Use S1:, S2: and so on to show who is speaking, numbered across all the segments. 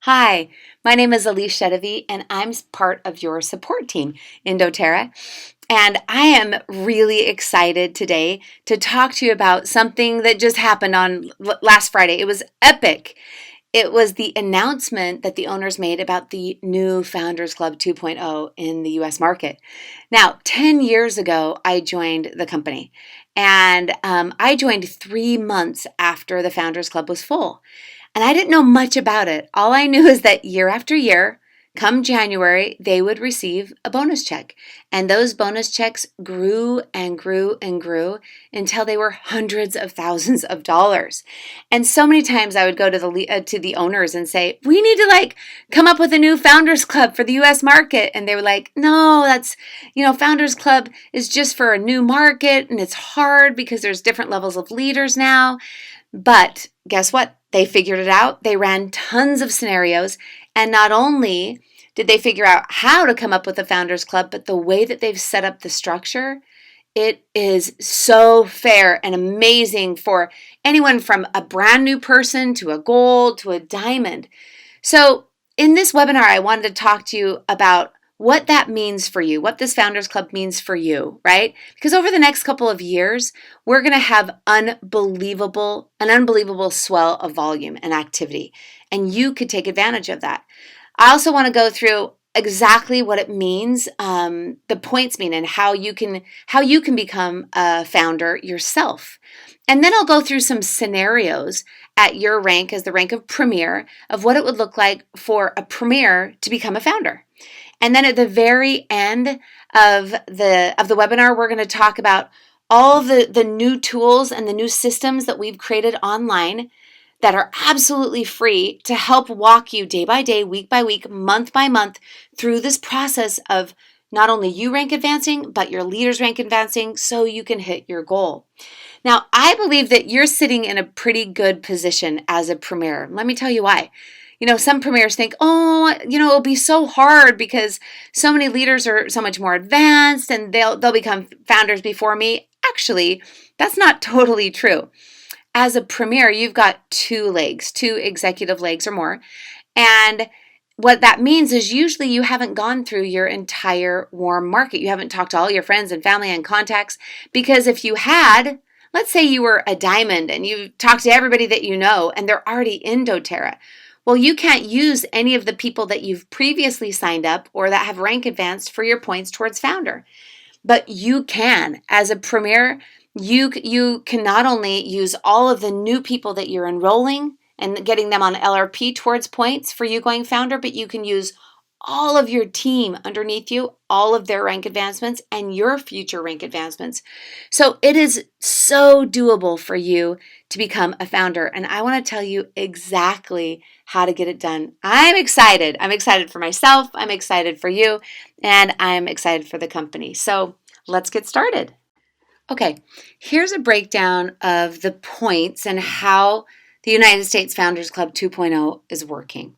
S1: Hi, my name is Allyse Sedivy, and I'm part of your support team in doTERRA. And I am really excited today to talk to you about something that just happened on last Friday. It was epic. It was the announcement that the owners made about the new Founders Club 2.0 in the US market. Now, 10 years ago, I joined the company, and I joined 3 months after the Founders Club was full. And I didn't know much about it. All I knew is that year after year, come January, they would receive a bonus check. And those bonus checks grew and grew and grew until they were hundreds of thousands of dollars. And so many times I would go to the owners and say, "We need to come up with a new Founders Club for the US market." And they were like, "No, that's, Founders Club is just for a new market and it's hard because there's different levels of leaders now." But guess what? They figured it out. They ran tons of scenarios. And not only did they figure out how to come up with a Founders Club, but the way that they've set up the structure, it is so fair and amazing for anyone from a brand new person to a gold to a diamond. So in this webinar, I wanted to talk to you about what that means for you, what this Founders Club means for you, right? Because over the next couple of years, we're going to have an unbelievable swell of volume and activity, and you could take advantage of that. I also want to go through exactly what it means, the points mean, and how you can become a founder yourself. And then I'll go through some scenarios at your rank as the rank of premier of what it would look like for a premier to become a founder. And then at the very end of the webinar, we're going to talk about all the new tools and the new systems that we've created online that are absolutely free to help walk you day by day, week by week, month by month through this process of not only you rank advancing, but your leaders rank advancing so you can hit your goal. Now, I believe that you're sitting in a pretty good position as a premier. Let me tell you why. Some premiers think, it'll be so hard because so many leaders are so much more advanced and they'll become founders before me. Actually, that's not totally true. As a premier, you've got two executive legs or more. And what that means is usually you haven't gone through your entire warm market. You haven't talked to all your friends and family and contacts, because if you had, let's say you were a diamond and you talked to everybody that you know and they're already in doTERRA. Well, you can't use any of the people that you've previously signed up or that have rank advanced for your points towards founder. But you can. As a premier, you can not only use all of the new people that you're enrolling and getting them on LRP towards points for you going founder, but you can use all of your team underneath you, all of their rank advancements, and your future rank advancements. So it is so doable for you to become a founder. And I want to tell you exactly how to get it done. I'm excited. I'm excited for myself. I'm excited for you. And I'm excited for the company. So let's get started. Okay, here's a breakdown of the points and how the United States Founders Club 2.0 is working.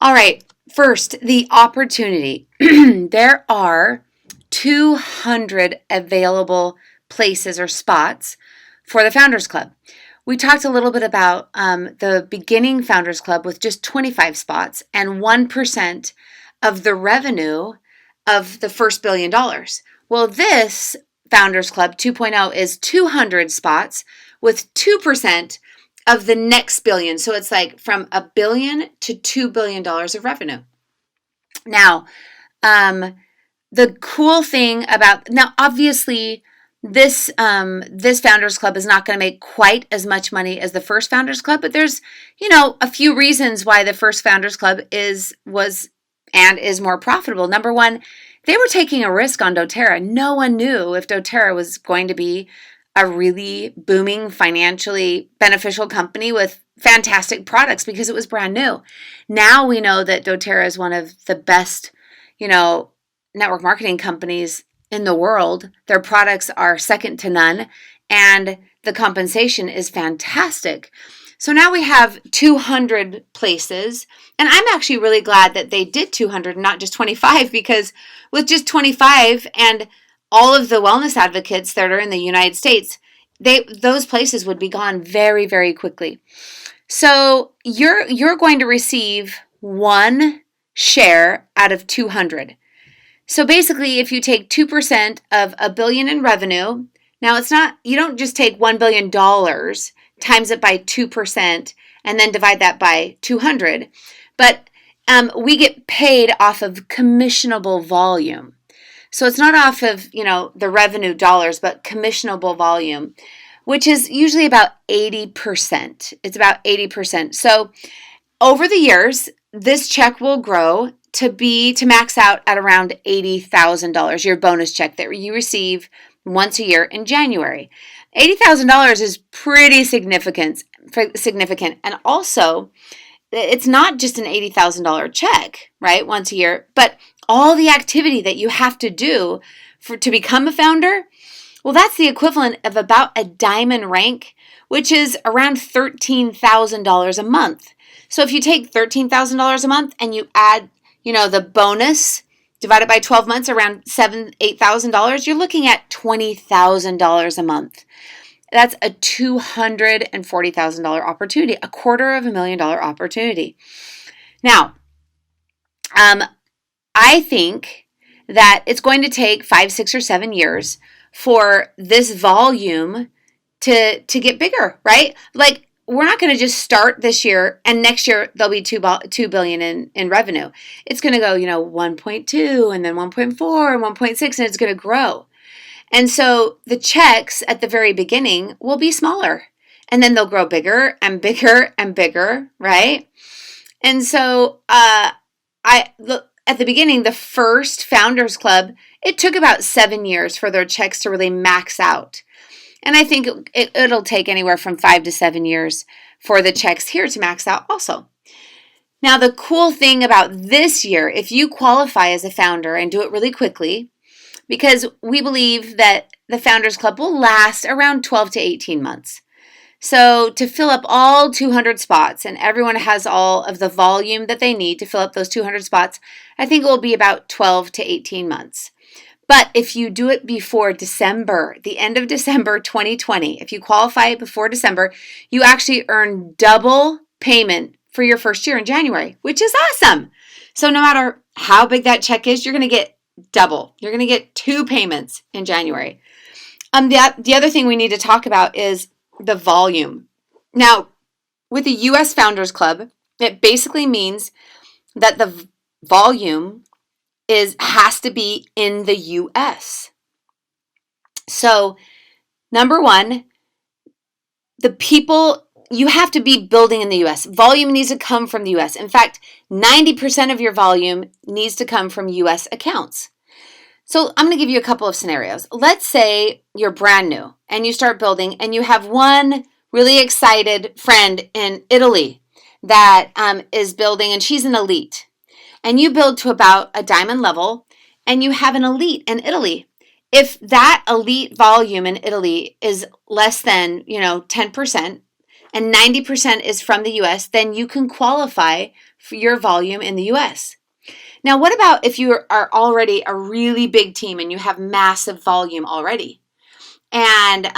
S1: All right, first, the opportunity. There are 200 available places or spots for the Founders Club. We talked a little bit about the beginning Founders Club with just 25 spots and 1% of the revenue of the first $1 billion. Well, this Founders Club 2.0 is 200 spots with 2% of the next billion. So it's like from $1 billion to $2 billion of revenue. Now, the cool thing now, obviously, this Founders Club is not going to make quite as much money as the first Founders Club, but there's, a few reasons why the first Founders Club was more profitable. Number one, they were taking a risk on doTERRA. No one knew if doTERRA was going to be a really booming, financially beneficial company with fantastic products because it was brand new. Now we know that doTERRA is one of the best, network marketing companies in the world. Their products are second to none, and the compensation is fantastic. So now we have 200 places, and I'm actually really glad that they did 200 and not just 25, because with just 25 and all of the wellness advocates that are in the United States, those places would be gone very, very quickly. So you're going to receive one share out of 200. So basically, if you take 2% of $1 billion in revenue, now it's not, you don't just take $1 billion, times it by 2%, and then divide that by 200, but we get paid off of commissionable volume. So it's not off of, the revenue dollars, but commissionable volume, which is usually about 80%. It's about 80%. So over the years, this check will grow to max out at around $80,000, your bonus check that you receive once a year in January. $80,000 is pretty significant. And also, it's not just an $80,000 check, right, once a year, but all the activity that you have to do to become a founder, well, that's the equivalent of about a diamond rank, which is around $13,000 a month. So if you take $13,000 a month and you add, the bonus divided by 12 months, around $8,000, you're looking at $20,000 a month. That's a $240,000 opportunity, a $250,000 opportunity. Now, I think that it's going to take 5, 6, or 7 years for this volume to get bigger, right? Like, we're not going to just start this year and next year there'll be $2 billion in revenue. It's going to go, 1.2 and then 1.4 and 1.6, and it's going to grow. And so the checks at the very beginning will be smaller, and then they'll grow bigger and bigger and bigger, right? And so at the beginning, the first Founders Club, it took about 7 years for their checks to really max out. And I think it'll take anywhere from 5 to 7 years for the checks here to max out also. Now, the cool thing about this year, if you qualify as a founder and do it really quickly, because we believe that the Founders Club will last around 12 to 18 months. So to fill up all 200 spots, and everyone has all of the volume that they need to fill up those 200 spots, I think it will be about 12 to 18 months. But if you do it before December, the end of December 2020, if you qualify before December, you actually earn double payment for your first year in January, which is awesome. So no matter how big that check is, you're going to get double. You're going to get 2 payments in January. The other thing we need to talk about is the volume. Now, with the U.S. Founders Club, it basically means that the volume has to be in the U.S. So, number one, the people, you have to be building in the U.S. Volume needs to come from the U.S. In fact, 90% of your volume needs to come from U.S. accounts. So I'm going to give you a couple of scenarios. Let's say you're brand new and you start building and you have one really excited friend in Italy that is building, and she's an elite. And you build to about a diamond level, and you have an elite in Italy. If that elite volume in Italy is less than, 10%, and 90% is from the U.S., then you can qualify for your volume in the U.S. Now, what about if you are already a really big team and you have massive volume already? And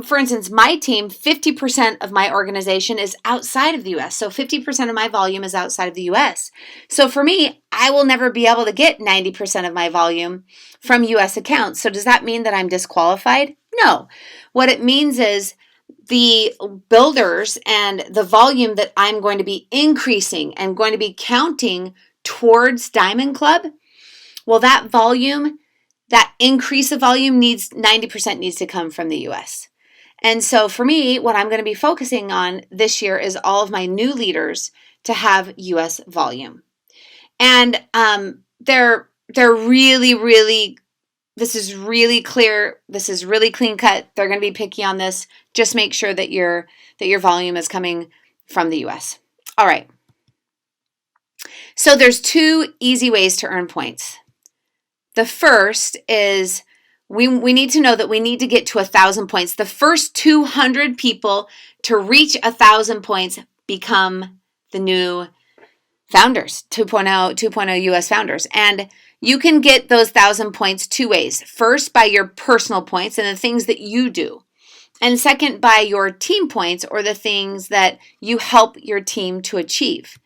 S1: for instance, my team, 50% of my organization is outside of the U.S. So 50% of my volume is outside of the U.S. So for me, I will never be able to get 90% of my volume from U.S. accounts. So does that mean that I'm disqualified? No. What it means is the builders and the volume that I'm going to be increasing and going to be counting towards Diamond Club, well, that volume, that increase of volume 90% needs to come from the U.S. And so for me, what I'm going to be focusing on this year is all of my new leaders to have U.S. volume. And they're really, really, this is really clear. This is really clean cut. They're going to be picky on this. Just make sure that your volume is coming from the U.S. All right. So there's 2 easy ways to earn points. The first is we need to know that we need to get to 1,000 points. The first 200 people to reach 1,000 points become the new founders, 2.0 US founders. And you can get those 1,000 points 2 ways. First, by your personal points and the things that you do. And second, by your team points, or the things that you help your team to achieve.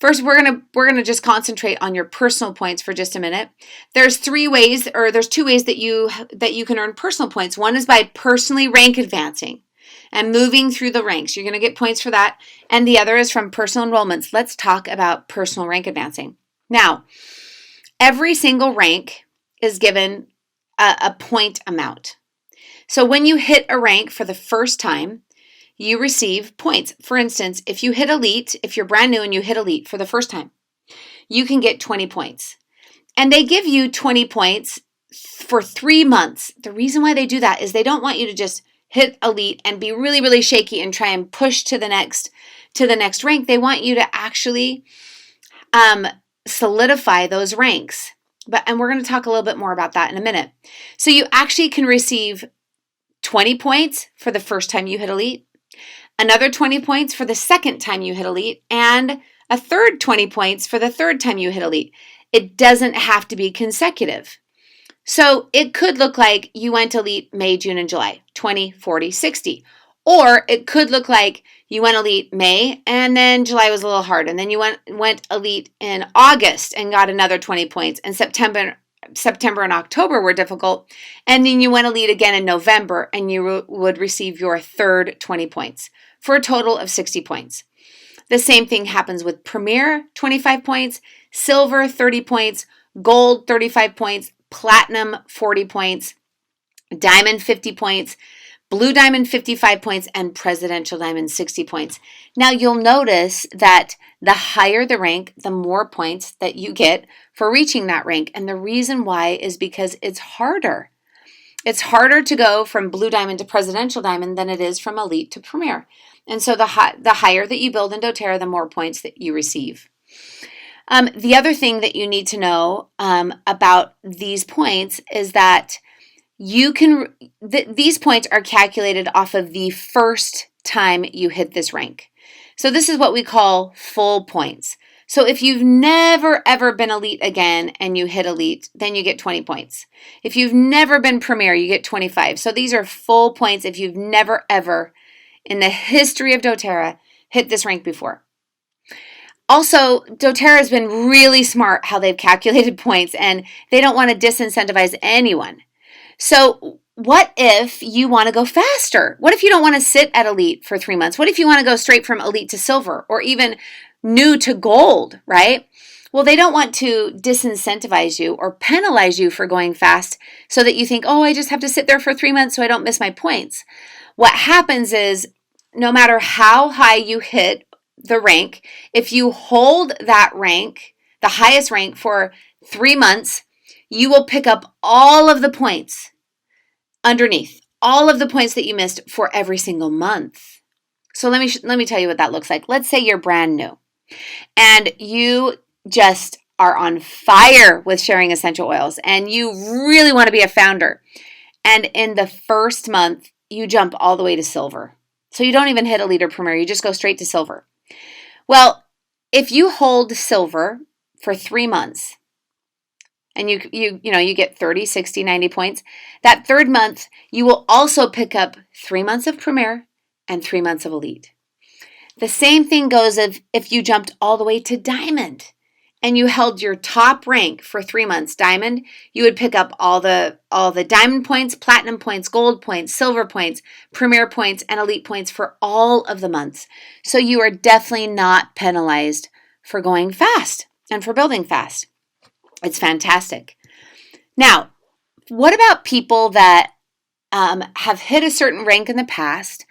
S1: First, we're gonna just concentrate on your personal points for just a minute. There's two ways that you can earn personal points. One is by personally rank advancing and moving through the ranks. You're gonna get points for that. And the other is from personal enrollments. Let's talk about personal rank advancing. Now, every single rank is given a point amount. So when you hit a rank for the first time, you receive points. For instance, if you hit elite, if you're brand new and you hit elite for the first time, you can get 20 points. And they give you 20 points for 3 months. The reason why they do that is they don't want you to just hit elite and be really, really shaky and try and push to the next rank. They want you to actually solidify those ranks. And we're going to talk a little bit more about that in a minute. So you actually can receive 20 points for the first time you hit elite, another 20 points for the second time you hit elite, and a third 20 points for the third time you hit elite. It doesn't have to be consecutive. So it could look like you went elite May, June, and July, 20, 40, 60. Or it could look like you went elite May and then July was a little hard. And then you went elite in August and got another 20 points. And September and October were difficult. And then you went elite again in November and you would receive your third 20 points for a total of 60 points. The same thing happens with Premier, 25 points, Silver, 30 points, Gold, 35 points, Platinum, 40 points, Diamond, 50 points, Blue Diamond, 55 points, and Presidential Diamond, 60 points. Now, you'll notice that the higher the rank, the more points that you get for reaching that rank. And the reason why is because it's harder. It's harder to go from Blue Diamond to Presidential Diamond than it is from Elite to Premier. And so the higher that you build in doTERRA, the more points that you receive. The other thing that you need to know about these points is that these points are calculated off of the first time you hit this rank. So this is what we call full points. So if you've never ever been elite again and you hit elite, then you get 20 points. If you've never been premier, you get 25. So these are full points if you've never ever in the history of doTERRA hit this rank before. Also, doTERRA has been really smart how they've calculated points, and they don't want to disincentivize anyone. So what if you want to go faster? What if you don't want to sit at elite for 3 months? What if you want to go straight from elite to silver, or even new to gold, right? Well, they don't want to disincentivize you or penalize you for going fast so that you think, oh, I just have to sit there for 3 months so I don't miss my points. What happens is no matter how high you hit the rank, if you hold that rank, the highest rank, for 3 months, you will pick up all of the points underneath, all of the points that you missed for every single month. So let me tell you what that looks like. Let's say you're brand new and you just are on fire with sharing essential oils and you really want to be a founder. And in the first month, you jump all the way to silver. So you don't even hit elite or premier, you just go straight to silver. Well, if you hold silver for 3 months and you get 30, 60, 90 points, that third month, you will also pick up 3 months of premier and 3 months of elite. The same thing goes if you jumped all the way to diamond and you held your top rank for 3 months, diamond, you would pick up all the diamond points, platinum points, gold points, silver points, premier points, and elite points for all of the months. So you are definitely not penalized for going fast and for building fast. It's fantastic. Now, what about people that have hit a certain rank in the past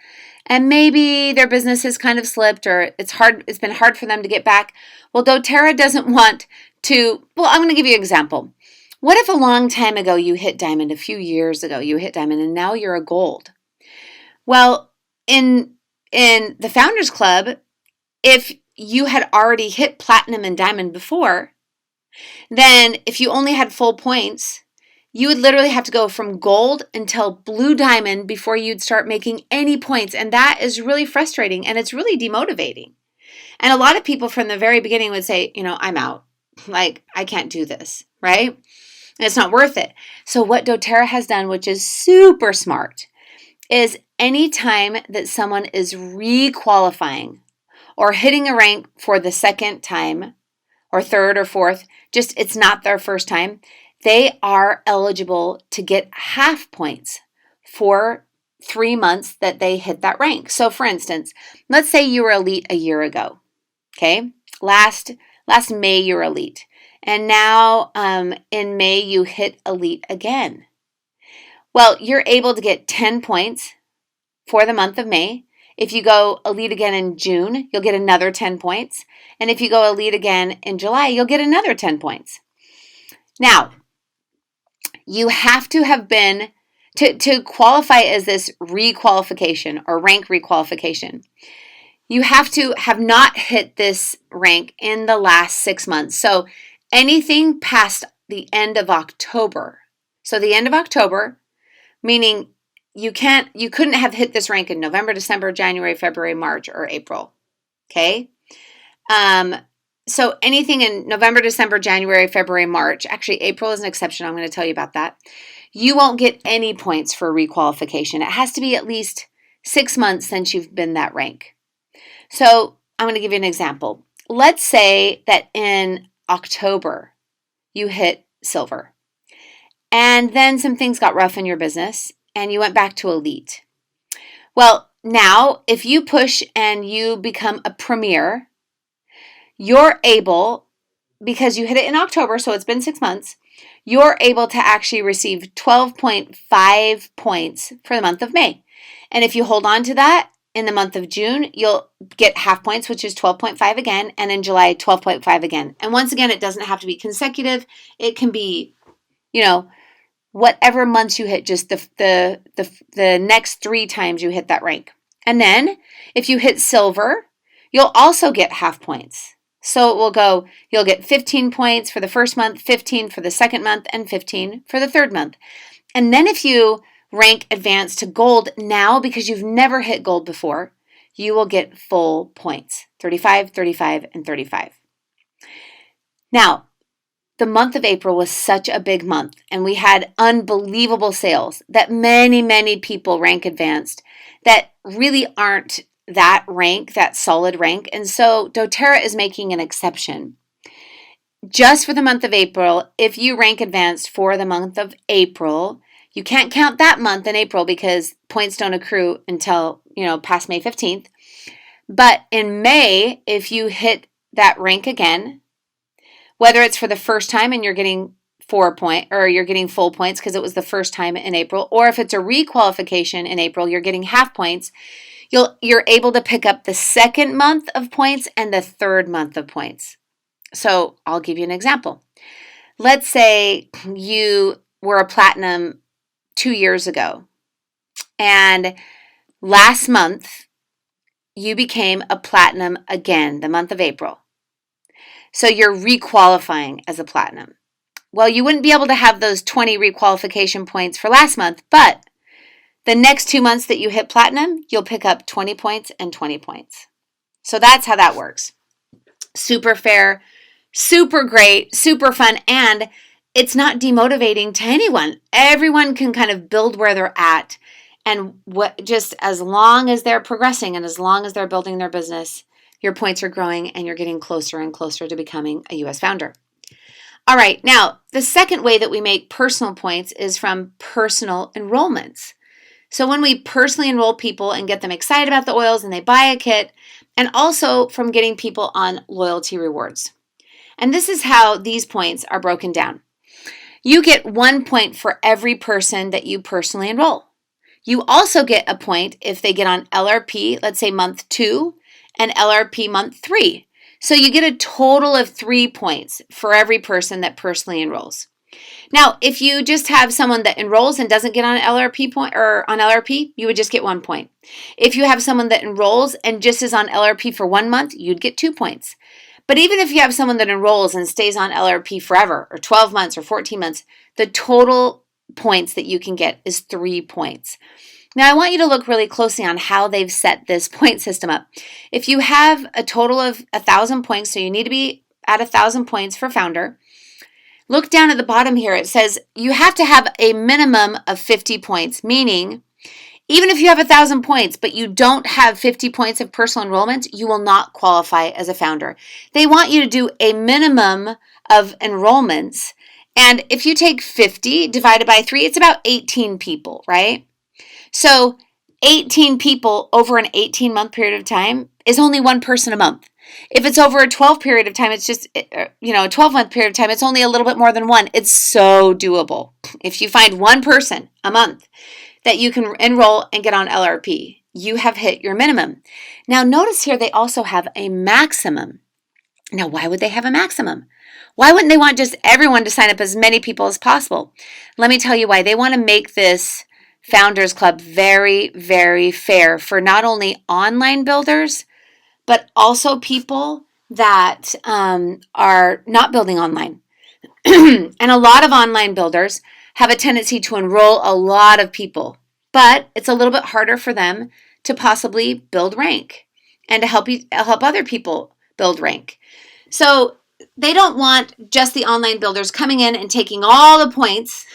S1: and maybe their business has kind of slipped or it's been hard for them to get back? Well, doTERRA doesn't want to, I'm going to give you an example. What if a long time ago you hit diamond, a few years ago you hit diamond, and now you're a gold? Well, in the Founders Club, if you had already hit platinum and diamond before, then if you only had full points, you would literally have to go from gold until blue diamond before you'd start making any points. And that is really frustrating and it's really demotivating. And a lot of people from the very beginning would say, I'm out. Like, I can't do this, right? And it's not worth it. So what doTERRA has done, which is super smart, is any time that someone is re-qualifying or hitting a rank for the second time or third or fourth, just it's not their first time, they are eligible to get half points for 3 months that they hit that rank. So for instance, let's say you were elite a year ago, okay? Last May you were elite. And now in May you hit elite again. Well, you're able to get 10 points for the month of May. If you go elite again in June, you'll get another 10 points. And if you go elite again in July, you'll get another 10 points. Now, you have to have been, to qualify as this requalification or rank requalification, you have to have not hit this rank in the last 6 months. So anything past the end of October. So the end of October, meaning you couldn't have hit this rank in November, December, January, February, March, or April. Okay? So anything in November, December, January, February, March, actually April is an exception. I'm going to tell you about that. You won't get any points for requalification. It has to be at least 6 months since you've been that rank. So I'm going to give you an example. Let's say that in October you hit silver, and then some things got rough in your business and you went back to elite. Well, now if you push and you become a premier, you're able, because you hit it in October, so it's been 6 months, you're able to actually receive 12.5 points for the month of May. And if you hold on to that, in the month of June, you'll get half points, which is 12.5 again, and in July, 12.5 again. And once again, it doesn't have to be consecutive. It can be, whatever months you hit, just the next 3 times you hit that rank. And then, if you hit silver, you'll also get half points. So it will go, you'll get 15 points for the first month, 15 for the second month, and 15 for the third month. And then if you rank advance to gold now, because you've never hit gold before, you will get full points, 35, 35, and 35. Now, the month of April was such a big month, and we had unbelievable sales that many, many people rank advanced that really aren't that rank, that solid rank. And so doTERRA is making an exception. Just for the month of April, if you rank advanced for the month of April, you can't count that month in April because points don't accrue until, past May 15th. But in May, if you hit that rank again, whether it's for the first time and you're getting 4 points, or you're getting full points because it was the first time in April, or if it's a requalification in April, you're getting half points, you're able to pick up the second month of points and the third month of points. So I'll give you an example. Let's say you were a platinum 2 years ago, and last month you became a platinum again, the month of April. So you're requalifying as a platinum. Well, you wouldn't be able to have those 20 requalification points for last month, but the next 2 months that you hit platinum, you'll pick up 20 points and 20 points. So that's how that works. Super fair, super great, super fun, and it's not demotivating to anyone. Everyone can kind of build where they're at, and just as long as they're progressing and as long as they're building their business, your points are growing and you're getting closer and closer to becoming a U.S. founder. All right, now the second way that we make personal points is from personal enrollments. So when we personally enroll people and get them excited about the oils and they buy a kit, and also from getting people on loyalty rewards. And this is how these points are broken down. You get 1 point for every person that you personally enroll. You also get a point if they get on LRP, let's say month 2, and LRP month 3. So you get a total of 3 points for every person that personally enrolls. Now, if you just have someone that enrolls and doesn't get on LRP point or on LRP, you would just get 1 point. If you have someone that enrolls and just is on LRP for 1 month, you'd get 2 points. But even if you have someone that enrolls and stays on LRP forever, or 12 months or 14 months, the total points that you can get is 3 points. Now, I want you to look really closely on how they've set this point system up. If you have a total of 1,000 points, so you need to be at 1,000 points for founder, look down at the bottom here. It says you have to have a minimum of 50 points, meaning Even if you have 1,000 points, but you don't have 50 points of personal enrollment, you will not qualify as a founder. They want you to do a minimum of enrollments. And if you take 50 divided by 3, it's about 18 people, right? So 18 people over an 18-month period of time is only one person a month. If it's over a 12 period of time, it's just, a 12-month period of time, it's only a little bit more than one. It's so doable. If you find one person a month that you can enroll and get on LRP, you have hit your minimum. Now, notice here they also have a maximum. Now, why would they have a maximum? Why wouldn't they want just everyone to sign up, as many people as possible? Let me tell you why. They want to make this Founders Club very, very fair for not only online builders, but also people that are not building online. And a lot of online builders have a tendency to enroll a lot of people, but it's a little bit harder for them to possibly build rank and to help other people build rank. So they don't want just the online builders coming in and taking all the points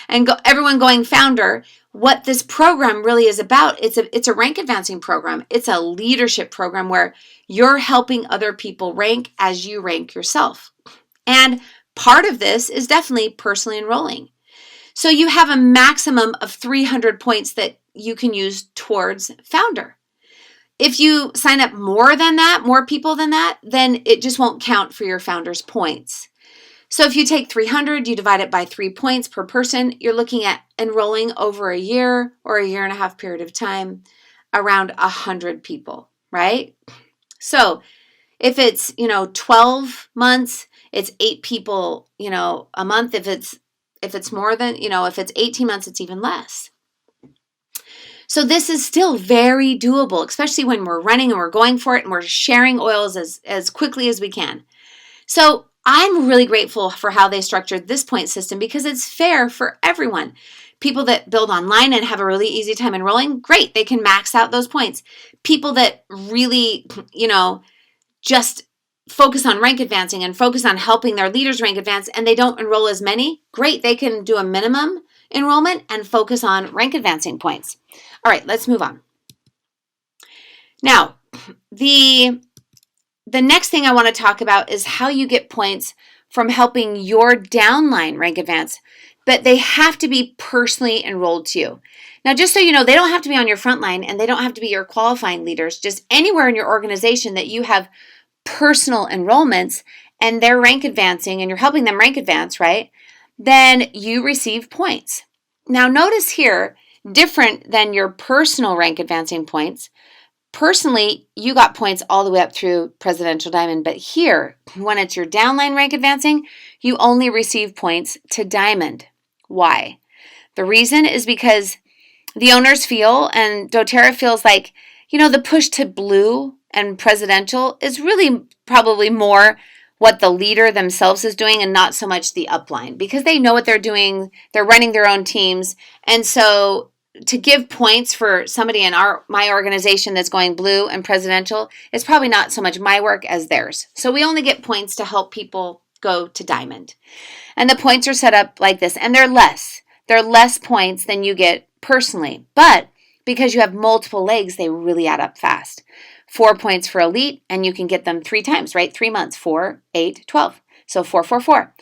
S1: and everyone going founder. What this program really is about, it's a rank advancing program. It's a leadership program where you're helping other people rank as you rank yourself. And part of this is definitely personally enrolling. So you have a maximum of 300 points that you can use towards founder. If you sign up more than that, more people than that, then it just won't count for your founder's points. So if you take 300, you divide it by 3 points per person, you're looking at enrolling over a year or a year and a half period of time around 100 people, right? So if it's, 12 months, it's 8 people, a month. If it's more than, if it's 18 months, it's even less. So this is still very doable, especially when we're running and we're going for it and we're sharing oils as quickly as we can. So I'm really grateful for how they structured this point system because it's fair for everyone. People that build online and have a really easy time enrolling, great, they can max out those points. People that really, just focus on rank advancing and focus on helping their leaders rank advance and they don't enroll as many, great, they can do a minimum enrollment and focus on rank advancing points. All right, let's move on. Now, the next thing I want to talk about is how you get points from helping your downline rank advance, but they have to be personally enrolled to you. Now, just so you know, they don't have to be on your front line and they don't have to be your qualifying leaders, just anywhere in your organization that you have personal enrollments and they're rank advancing and you're helping them rank advance, right? Then you receive points. Now, notice here, different than your personal rank advancing points, personally, you got points all the way up through Presidential Diamond, but here, when it's your downline rank advancing, you only receive points to Diamond. Why? The reason is because the owners feel, and doTERRA feels like, the push to blue and Presidential is really probably more what the leader themselves is doing and not so much the upline because they know what they're doing, they're running their own teams, and so to give points for somebody in my organization that's going blue and Presidential is probably not so much my work as theirs. So we only get points to help people go to Diamond. And the points are set up like this, and they're less. They're less points than you get personally, but because you have multiple legs, they really add up fast. 4 points for Elite, and you can get them 3 times, right? 3 months, 4, 8, 12. So 4, 4, 4.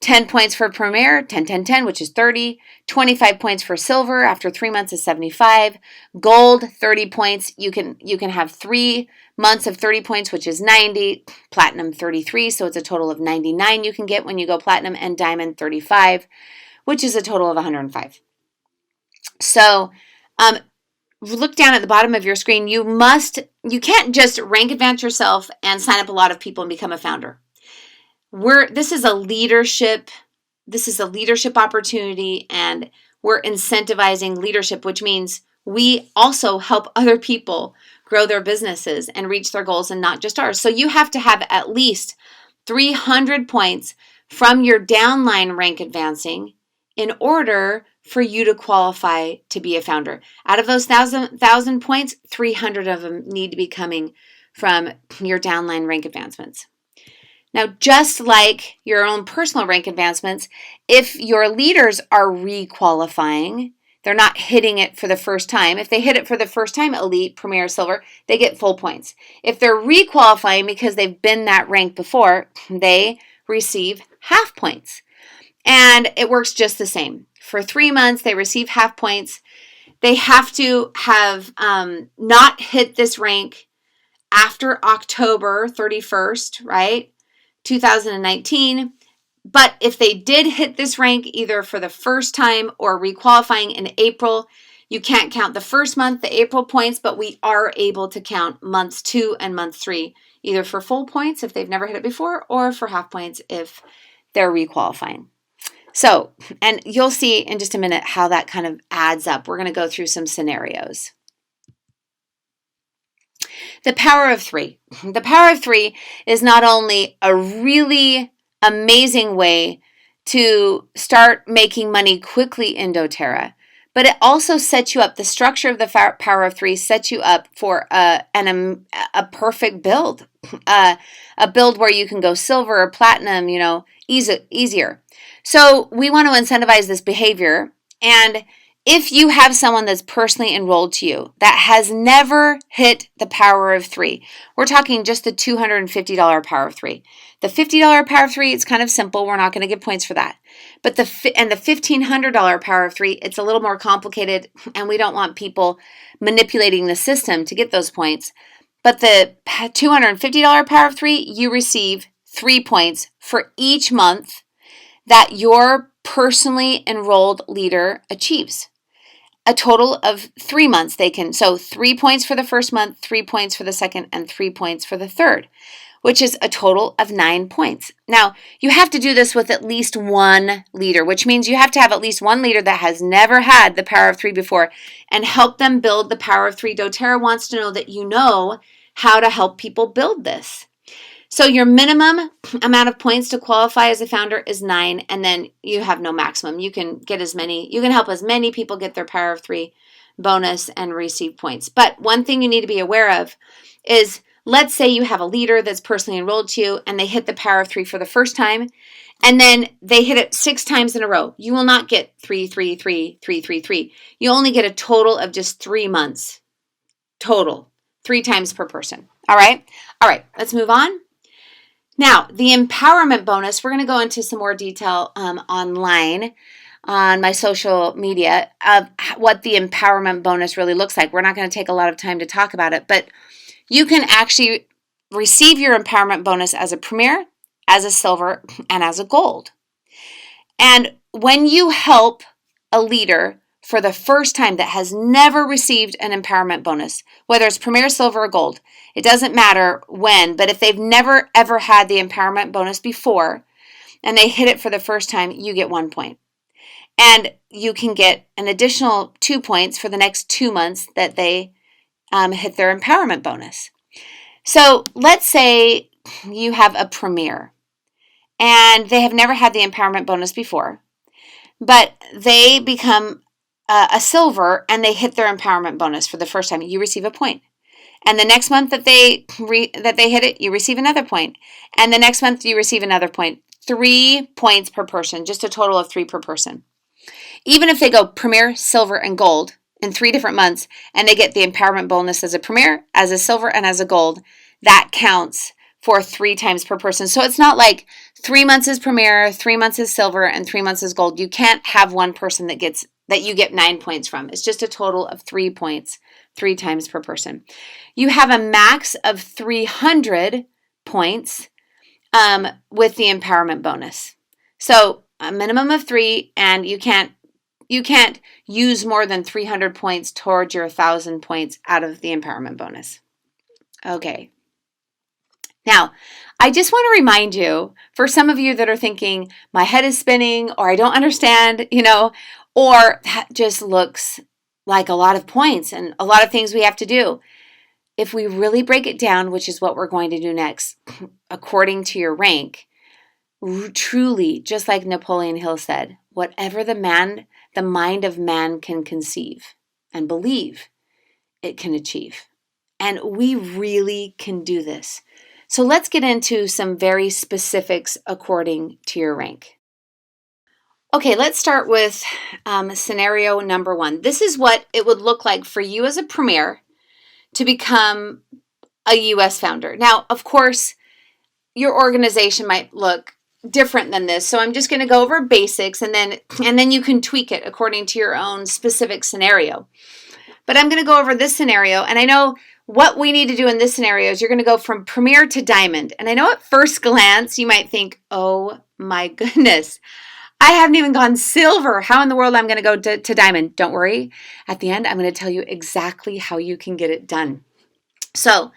S1: 10 points for Premier, 10, 10, 10, which is 30. 25 points for Silver, after 3 months is 75. Gold, 30 points. You can have 3 months of 30 points, which is 90. Platinum, 33, so it's a total of 99 you can get when you go Platinum. And Diamond, 35, which is a total of 105. So, look down at the bottom of your screen. You can't just rank advance yourself and sign up a lot of people and become a founder. This is a leadership opportunity, and we're incentivizing leadership, which means we also help other people grow their businesses and reach their goals and not just ours. So you have to have at least 300 points from your downline rank advancing in order for you to qualify to be a founder. Out of those 1,000 points, 300 of them need to be coming from your downline rank advancements. Now, just like your own personal rank advancements, if your leaders are re-qualifying, They're not hitting it for the first time. If they hit it for the first time, elite, premier, silver, they get full points. If they're requalifying because they've been that rank before, they receive half points. And it works just the same. For 3 months, they receive half points. They have to have not hit this rank after October 31st, right? 2019. But if they did hit this rank either for the first time or requalifying in April, you can't count the first month, the April points, but we are able to count months 2 and month 3, either for full points if they've never hit it before or for half points if they're requalifying. So, and you'll see in just a minute how that kind of adds up. We're going to go through some scenarios. The power of 3. The power of 3 is not only a really amazing way to start making money quickly in doTERRA, but it also sets you up. The structure of the power of 3 sets you up for a perfect build, a build where you can go silver or platinum, easier. So we want to incentivize this behavior. And if you have someone that's personally enrolled to you that has never hit the power of 3, we're talking just the $250 power of 3. The $50 power of 3, it's kind of simple. We're not going to give points for that. But the $1,500 power of 3, it's a little more complicated, and we don't want people manipulating the system to get those points. But the $250 power of 3, you receive 3 points for each month that your personally enrolled leader achieves. A total of 3 months so 3 points for the first month, 3 points for the second, and 3 points for the third, which is a total of 9 points. Now, you have to do this with at least one leader, which means you have to have at least one leader that has never had the power of 3 before and help them build the power of 3. doTERRA wants to know that you know how to help people build this. So your minimum amount of points to qualify as a founder is 9, and then you have no maximum. You can help as many people get their power of 3 bonus and receive points. But one thing you need to be aware of is, let's say you have a leader that's personally enrolled to you and they hit the power of 3 for the first time, and then they hit it 6 times in a row. You will not get 3, 3, 3, 3, 3, 3. You only get a total of just 3 months total, 3 times per person. All right, let's move on. Now, the empowerment bonus, we're going to go into some more detail online on my social media of what the empowerment bonus really looks like. We're not going to take a lot of time to talk about it, but you can actually receive your empowerment bonus as a premier, as a silver, and as a gold. And when you help a leader for the first time that has never received an empowerment bonus, whether it's premier, silver, or gold, it doesn't matter when, but if they've never ever had the empowerment bonus before and they hit it for the first time, you get 1 point. And you can get an additional 2 points for the next 2 months that they hit their empowerment bonus. So let's say you have a premier and they have never had the empowerment bonus before, but they become a silver and they hit their empowerment bonus for the first time. You receive a point. And the next month that they hit it, you receive another point. And the next month you receive another point. 3 points per person, just a total of 3 per person. Even if they go premier, silver, and gold in 3 different months, and they get the empowerment bonus as a premier, as a silver, and as a gold, that counts for 3 times per person. So it's not like 3 months is premier, 3 months is silver, and 3 months is gold. You can't have one person that you get 9 points from. It's just a total of 3 points, 3 times per person. You have a max of 300 points with the empowerment bonus. So a minimum of 3, and you can't use more than 300 points towards your 1,000 points out of the empowerment bonus. Okay. Now, I just want to remind you, for some of you that are thinking, my head is spinning, or I don't understand, or that just looks like a lot of points and a lot of things we have to do. If we really break it down, which is what we're going to do next, according to your rank, truly, just like Napoleon Hill said, whatever the mind of man can conceive and believe, it can achieve. And we really can do this. So let's get into some very specifics according to your rank. Okay, let's start with scenario number one. This is what it would look like for you as a premier to become a U.S. founder. Now, of course, your organization might look different than this, so I'm just going to go over basics, and then you can tweak it according to your own specific scenario. But I'm going to go over this scenario, and I know what we need to do in this scenario is you're going to go from premier to diamond. And I know at first glance you might think, oh my goodness, I haven't even gone silver. How in the world I'm going to go to diamond? Don't worry. At the end, I'm going to tell you exactly how you can get it done. So,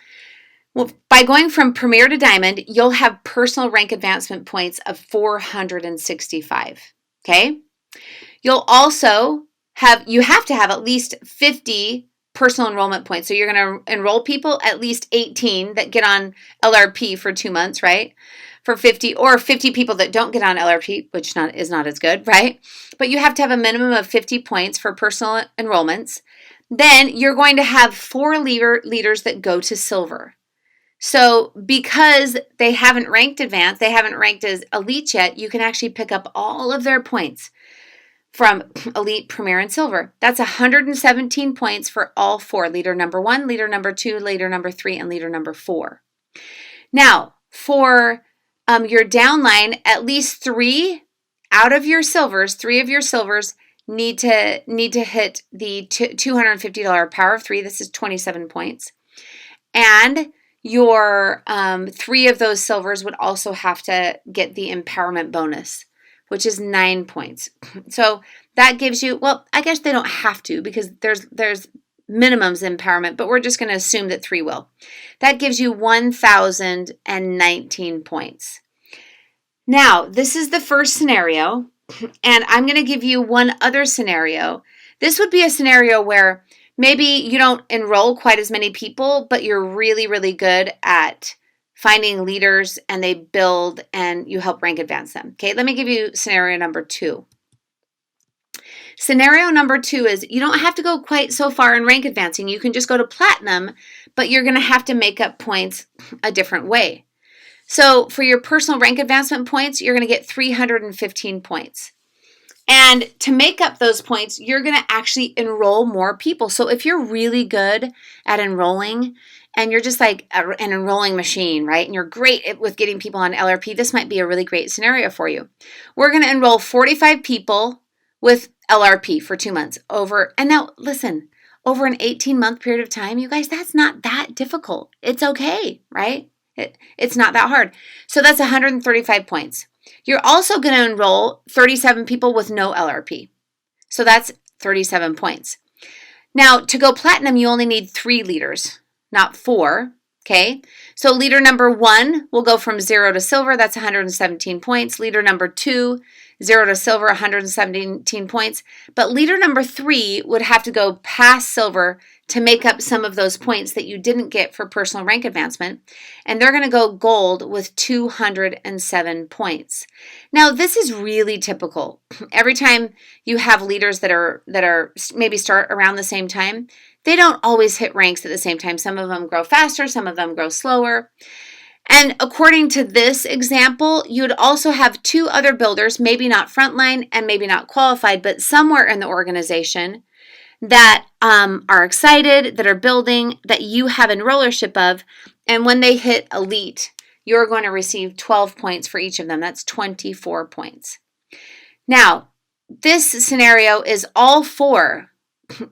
S1: by going from premier to diamond, you'll have personal rank advancement points of 465. Okay? You'll also have to have at least 50 personal enrollment points. So you're going to enroll people, at least 18 that get on LRP for 2 months, right? For 50 people that don't get on LRP, which is not as good, right? But you have to have a minimum of 50 points for personal enrollments. Then you're going to have 4 leaders that go to silver. So because they haven't ranked advanced, they haven't ranked as elite yet, you can actually pick up all of their points from elite, premier, and silver. That's 117 points for all 4, leader number 1, leader number 2, leader number 3, and leader number 4. Now, for your downline, at least 3 of your silvers need to hit the $250 power of 3. This is 27 points. And your 3 of those silvers would also have to get the empowerment bonus, which is 9 points. So that gives you, well, I guess they don't have to because there's minimums empowerment, but we're just going to assume that 3 will. That gives you 1,019 points. Now, this is the first scenario, and I'm going to give you one other scenario. This would be a scenario where maybe you don't enroll quite as many people, but you're really, really good at finding leaders and they build and you help rank advance them. Okay, let me give you scenario number 2. Scenario number 2 is you don't have to go quite so far in rank advancing. You can just go to platinum, but you're going to have to make up points a different way. So for your personal rank advancement points, you're going to get 315 points. And to make up those points, you're going to actually enroll more people. So if you're really good at enrolling and you're just like an enrolling machine, right? And you're great with getting people on LRP, this might be a really great scenario for you. We're going to enroll 45 people with LRP for 2 months and now listen, over an 18-month period of time, you guys, that's not that difficult. It's okay, right? It's not that hard. So that's 135 points. You're also going to enroll 37 people with no LRP. So that's 37 points. Now, to go platinum, you only need 3 leaders, not 4. Okay? So leader number 1 will go from 0 to silver. That's 117 points. Leader number 2, 0 to silver, 117 points. But leader number 3 would have to go past silver to make up some of those points that you didn't get for personal rank advancement. And they're going to go gold with 207 points. Now, this is really typical. Every time you have leaders that are maybe start around the same time, they don't always hit ranks at the same time. Some of them grow faster, some of them grow slower. And according to this example, you would also have 2 other builders, maybe not frontline and maybe not qualified, but somewhere in the organization that are excited, that are building, that you have enrollership of. And when they hit elite, you're going to receive 12 points for each of them. That's 24 points. Now, this scenario is all 4.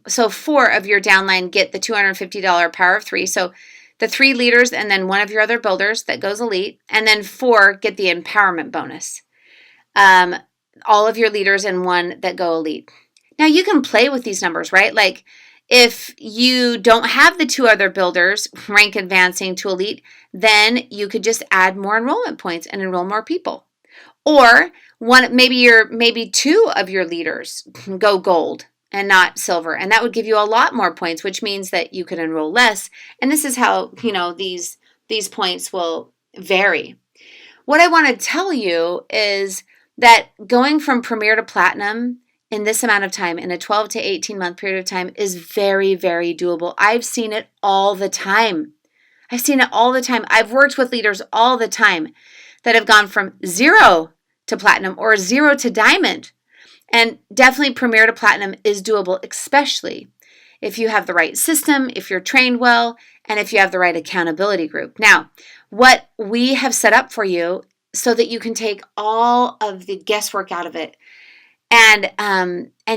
S1: So 4 of your downline get the $250 power of 3. So the 3 leaders and then 1 of your other builders that goes elite. And then 4 get the empowerment bonus. All of your leaders and 1 that go elite. Now you can play with these numbers, right? Like if you don't have the 2 other builders rank advancing to elite, then you could just add more enrollment points and enroll more people. Or maybe 2 of your leaders go gold and not silver, and that would give you a lot more points, which means that you could enroll less. And this is how, these points will vary. What I want to tell you is that going from premier to platinum in this amount of time, in a 12 to 18 month period of time, is very, very doable. I've seen it all the time. I've worked with leaders all the time that have gone from 0 to platinum or 0 to diamond And definitely Premier to Platinum is doable, especially if you have the right system, if you're trained well, and if you have the right accountability group. Now, what we have set up for you so that you can take all of the guesswork out of it, and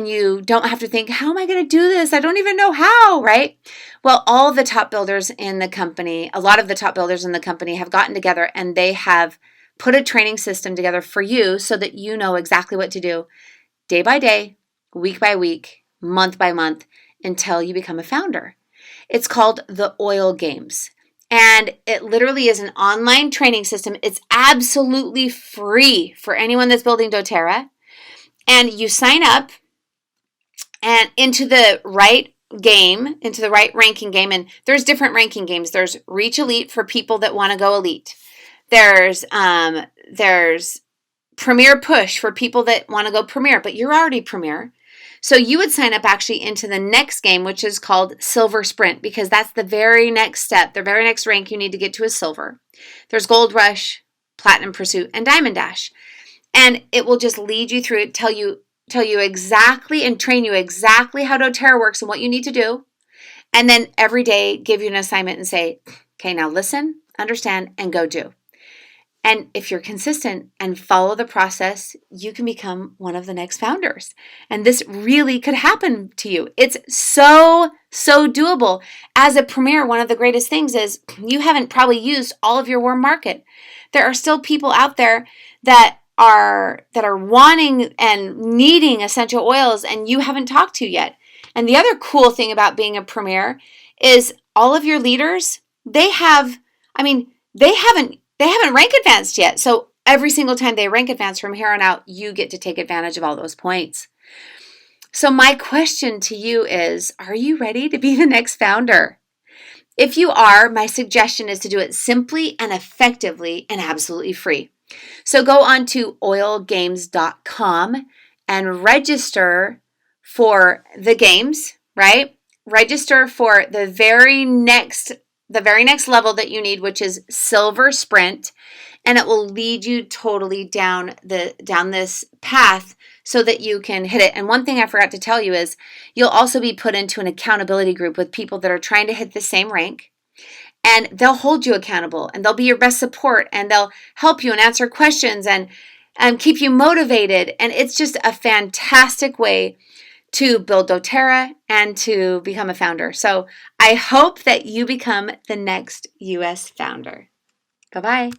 S1: you don't have to think, how am I going to do this? I don't even know how, right? Well, all of the top builders in the company, a lot of the top builders in the company have gotten together and they have put a training system together for you so that you know exactly what to do day by day, week by week, month by month, until you become a founder. It's called the Oil Games. And it literally is an online training system. It's absolutely free for anyone that's building doTERRA. And you sign up and into the right game, into the right ranking game. And there's different ranking games. There's Reach Elite for people that want to go elite. There's Premier Push for people that want to go Premier, but you're already Premier. So you would sign up actually into the next game, which is called Silver Sprint, because that's the very next step, the very next rank you need to get to is Silver. There's Gold Rush, Platinum Pursuit, and Diamond Dash. And it will just lead you through it, tell you exactly and train you exactly how doTERRA works and what you need to do. And then every day give you an assignment and say, okay, now listen, understand, and go do. And if you're consistent and follow the process, you can become one of the next founders. And this really could happen to you. It's so doable. As a premier, one of the greatest things is you haven't probably used all of your warm market. There are still people out there that are wanting and needing essential oils and you haven't talked to yet. And the other cool thing about being a premier is all of your leaders, they haven't rank advanced yet. So every single time they rank advance from here on out, you get to take advantage of all those points. So my question to you is, are you ready to be the next founder? If you are, my suggestion is to do it simply and effectively and absolutely free. So go on to oilgames.com and register for the games, right? Register for the very next level that you need, which is Silver Sprint, and it will lead you totally down this path so that you can hit it. And one thing I forgot to tell you is you'll also be put into an accountability group with people that are trying to hit the same rank. And they'll hold you accountable and they'll be your best support and they'll help you and answer questions and keep you motivated. And it's just a fantastic way to build doTERRA and to become a founder. So I hope that you become the next US founder. Bye-bye.